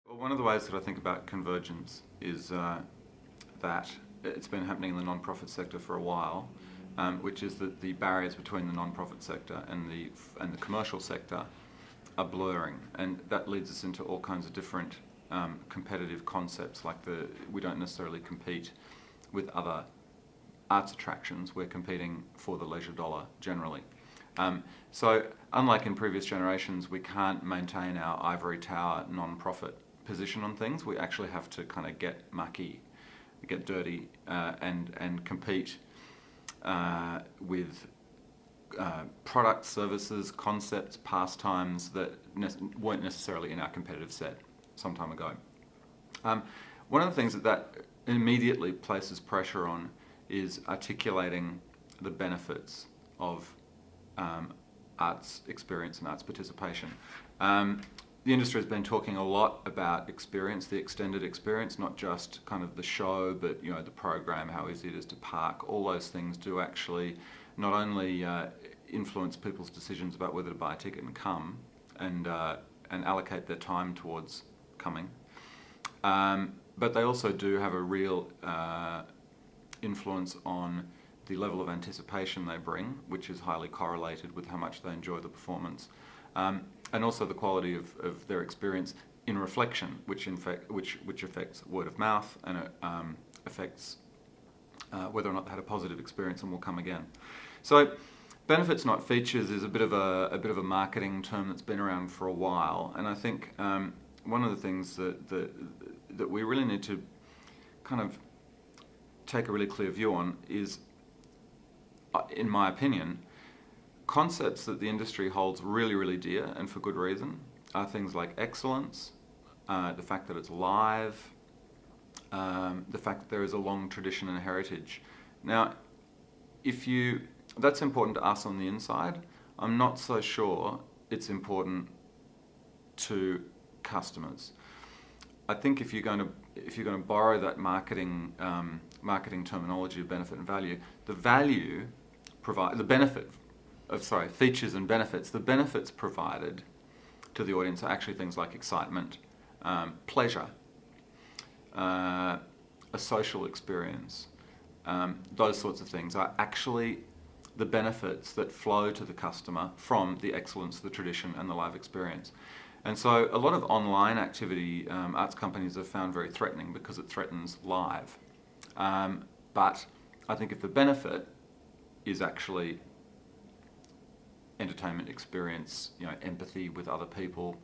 Well, one of the ways that I think about convergence is that it's been happening in the non-profit sector for a while, which is that the barriers between the non-profit sector and the commercial sector are blurring, and that leads us into all kinds of different competitive concepts. Like we don't necessarily compete with other arts attractions; we're competing for the leisure dollar generally. So, unlike in previous generations, we can't maintain our ivory tower non-profit position on things. We actually have to kind of get mucky, get dirty, and compete with products, services, concepts, pastimes that weren't necessarily in our competitive set some time ago. One of the things that immediately places pressure on is articulating the benefits of arts experience and arts participation. The industry has been talking a lot about experience, the extended experience, not just kind of the show, but the program, how easy it is to park. All those things do actually not only influence people's decisions about whether to buy a ticket and come and allocate their time towards coming, but they also do have a real influence on the level of anticipation they bring, which is highly correlated with how much they enjoy the performance, and also the quality of their experience in reflection, which affects word of mouth and it affects whether or not they had a positive experience and will come again. So, benefits not features is a bit of a marketing term that's been around for a while, and I think one of the things that we really need to kind of take a really clear view on is, in my opinion, concepts that the industry holds really, really dear, and for good reason, are things like excellence, the fact that it's live, the fact that there is a long tradition and heritage. Now, that's important to us on the inside. I'm not so sure it's important to customers. I think if you're going to borrow that marketing terminology of benefit and value, features and benefits. The benefits provided to the audience are actually things like excitement, pleasure, a social experience. Those sorts of things are actually the benefits that flow to the customer from the excellence, the tradition, and the live experience. And so a lot of online activity arts companies have found very threatening because it threatens live. But I think if the benefit is actually entertainment experience, empathy with other people,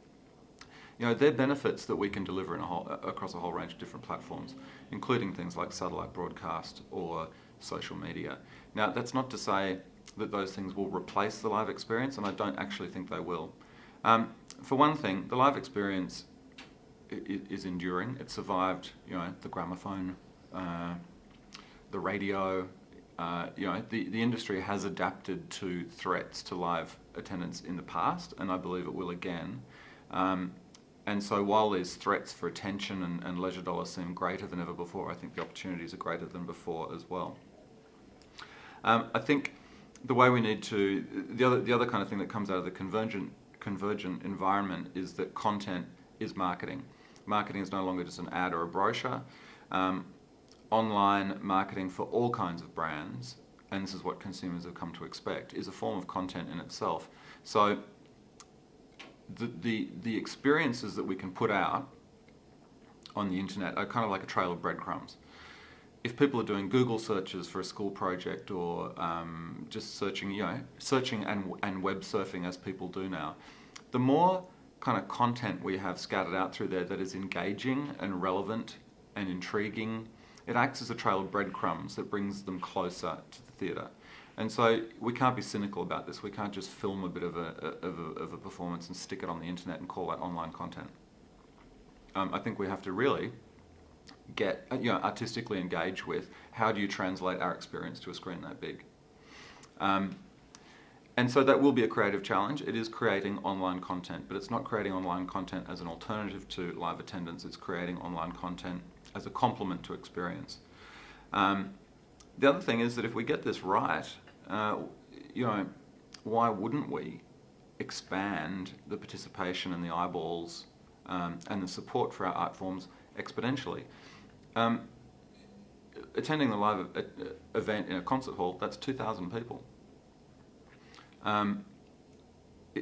they're benefits that we can deliver across a whole range of different platforms, including things like satellite broadcast or social media. Now, that's not to say that those things will replace the live experience, and I don't actually think they will. For one thing, the live experience is enduring. It survived, the gramophone, the radio. The industry has adapted to threats to live attendance in the past, and I believe it will again. And so while these threats for attention and leisure dollars seem greater than ever before, I think the opportunities are greater than before as well. I think the way we need to, the other kind of thing that comes out of the convergent environment is that content is marketing. Marketing is no longer just an ad or a brochure. Online marketing for all kinds of brands, and this is what consumers have come to expect, is a form of content in itself. So the experiences that we can put out on the internet are kind of like a trail of breadcrumbs. If people are doing Google searches for a school project or just searching and web surfing as people do now, the more kind of content we have scattered out through there that is engaging and relevant and intriguing, it acts as a trail of breadcrumbs that brings them closer to the theatre. And so we can't be cynical about this. We can't just film a bit of a performance and stick it on the internet and call that online content. I think we have to really get artistically engaged with how do you translate our experience to a screen that big. And so that will be a creative challenge. It is creating online content, but it's not creating online content as an alternative to live attendance. It's creating online content as a complement to experience. The other thing is that if we get this right, why wouldn't we expand the participation and the eyeballs and the support for our art forms exponentially. Um, Attending the live event in a concert hall, that's 2,000 people.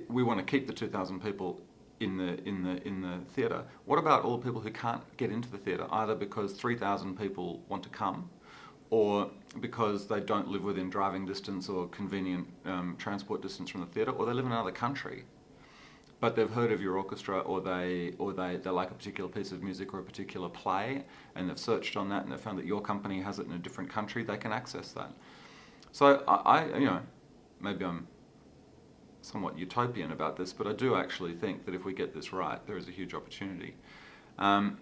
We want to keep the 2,000 people in the theatre. What about all the people who can't get into the theatre, either because 3,000 people want to come, or because they don't live within driving distance or convenient transport distance from the theatre, or they live in another country, but they've heard of your orchestra, or they like a particular piece of music or a particular play, and they've searched on that and they've found that your company has it in a different country. They can access that. So I maybe I'm somewhat utopian about this, but I do actually think that if we get this right, there is a huge opportunity. One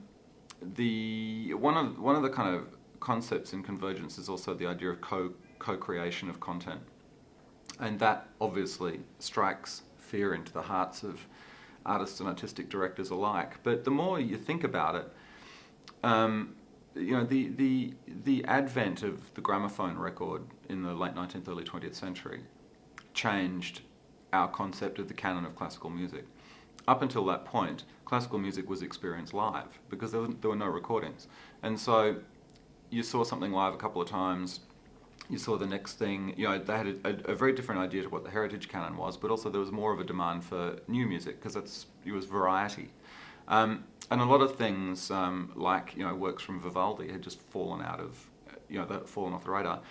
of the kind of concepts in convergence is also the idea of co-creation of content, and that obviously strikes fear into the hearts of artists and artistic directors alike. But the more you think about it, the advent of the gramophone record in the late 19th, early 20th century changed our concept of the canon of classical music. Up until that point, classical music was experienced live because there were no recordings. And so you saw something live a couple of times, you saw the next thing, they had a very different idea to what the heritage canon was, but also there was more of a demand for new music because it was variety. And a lot of things like works from Vivaldi had just fallen out of, they'd fallen off the radar.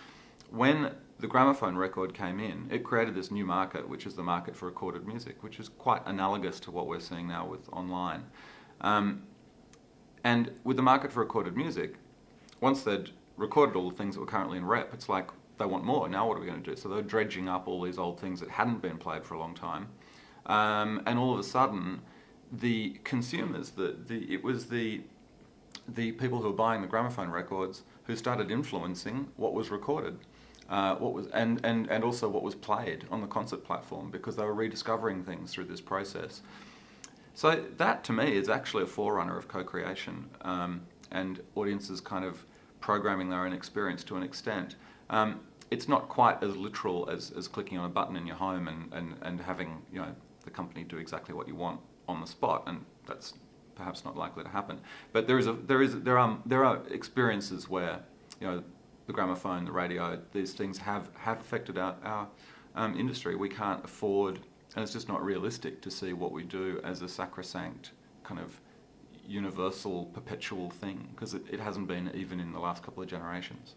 When the gramophone record came in, it created this new market, which is the market for recorded music, which is quite analogous to what we're seeing now with online. And with the market for recorded music, once they'd recorded all the things that were currently in rep, it's like they want more. Now what are we going to do? So they're dredging up all these old things that hadn't been played for a long time. And all of a sudden, the consumers, it was the people who were buying the gramophone records who started influencing what was recorded, and also what was played on the concert platform, because they were rediscovering things through this process. So that, to me, is actually a forerunner of co-creation, and audiences kind of programming their own experience to an extent. It's not quite as literal as clicking on a button in your home and having the company do exactly what you want on the spot, and that's perhaps not likely to happen. But there are experiences where the gramophone, the radio, these things have affected our industry. We can't afford, and it's just not realistic to see what we do as a sacrosanct kind of universal, perpetual thing, because it hasn't been even in the last couple of generations.